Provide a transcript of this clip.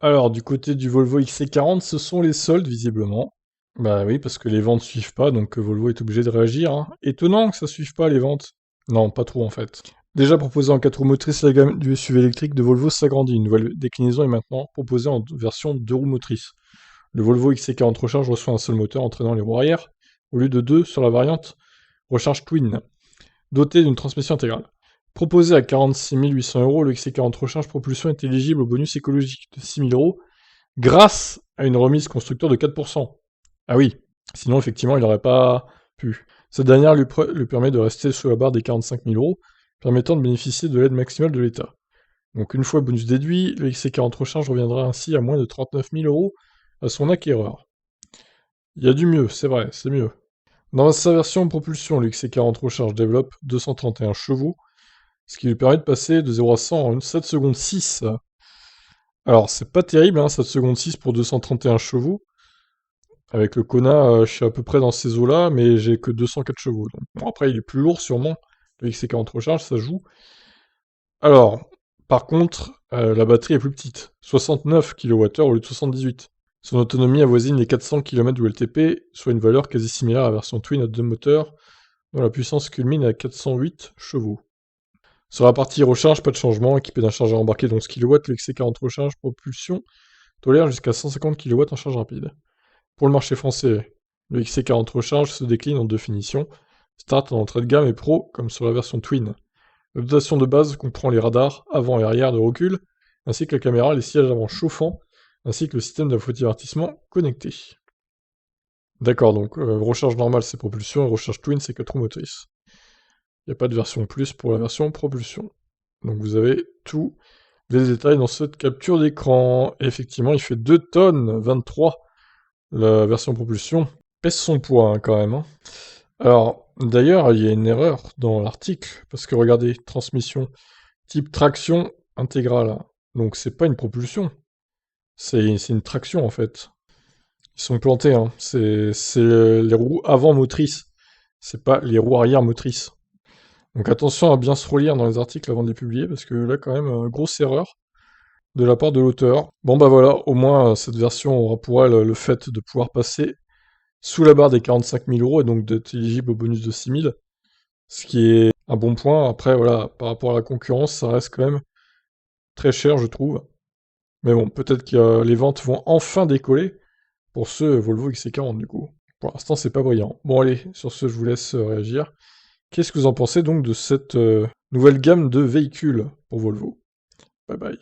Alors, du côté du Volvo XC40, ce sont les soldes, visiblement. Bah oui, parce que les ventes suivent pas, donc Volvo est obligé de réagir, hein. Étonnant que ça suive pas les ventes. Non, pas trop en fait. Déjà proposé en 4 roues motrices, la gamme du SUV électrique de Volvo s'agrandit. Une nouvelle déclinaison est maintenant proposée en version 2 roues motrices. Le Volvo XC40 Recharge reçoit un seul moteur entraînant les roues arrière, au lieu de deux sur la variante Recharge Twin, doté d'une transmission intégrale. Proposé à 46 800 euros, le XC40 Recharge Propulsion est éligible au bonus écologique de 6 000 euros grâce à une remise constructeur de 4%. Ah oui, sinon effectivement il n'aurait pas pu. Cette dernière lui permet de rester sous la barre des 45 000 euros, permettant de bénéficier de l'aide maximale de l'État. Donc une fois le bonus déduit, le XC40 Recharge reviendra ainsi à moins de 39 000 euros à son acquéreur. Il y a du mieux, c'est vrai, c'est mieux. Dans sa version propulsion, le XC40 Recharge développe 231 chevaux, ce qui lui permet de passer de 0 à 100 en 7 secondes 6. Alors, c'est pas terrible, hein, 7 secondes 6 pour 231 chevaux. Avec le Kona, je suis à peu près dans ces eaux-là, mais j'ai que 204 chevaux. Donc, bon, après, il est plus lourd sûrement. Le XC40 Recharge, ça joue. Alors, par contre, la batterie est plus petite. 69 kWh au lieu de 78. Son autonomie avoisine les 400 km WLTP, soit une valeur quasi similaire à la version Twin à deux moteurs, dont la puissance culmine à 408 chevaux. Sur la partie recharge, pas de changement, équipé d'un chargeur embarqué de 11 kW, le XC40 Recharge Propulsion tolère jusqu'à 150 kW en charge rapide. Pour le marché français, le XC40 Recharge se décline en deux finitions, Start en entrée de gamme et Pro, comme sur la version Twin. La dotation de base comprend les radars avant et arrière de recul, ainsi que la caméra, les sièges avant chauffants, ainsi que le système d'infoavertissement connecté. D'accord, donc recharge normale c'est propulsion et recharge Twin c'est 4 roues motrices. Il n'y a pas de version plus pour la version propulsion. Donc vous avez tous les détails dans cette capture d'écran. Et effectivement, il fait 2 tonnes 23. La version propulsion pèse son poids hein, quand même. Hein. Alors, d'ailleurs, il y a une erreur dans l'article, parce que regardez, transmission type traction intégrale. Donc c'est pas une propulsion, c'est une traction en fait. Ils sont plantés, hein. C'est les roues avant motrices, c'est pas les roues arrière motrices. Donc attention à bien se relire dans les articles avant de les publier, parce que là, quand même, grosse erreur de la part de l'auteur. Bon bah voilà, au moins cette version aura pour elle le fait de pouvoir passer sous la barre des 45 000 euros et donc d'être éligible au bonus de 6 000, ce qui est un bon point. Après voilà, par rapport à la concurrence, ça reste quand même très cher je trouve. Mais bon, peut-être que les ventes vont enfin décoller pour ce Volvo XC40 du coup. Pour l'instant c'est pas brillant. Bon allez, sur ce je vous laisse réagir. Qu'est-ce que vous en pensez donc de cette nouvelle gamme de véhicules pour Volvo? Bye bye.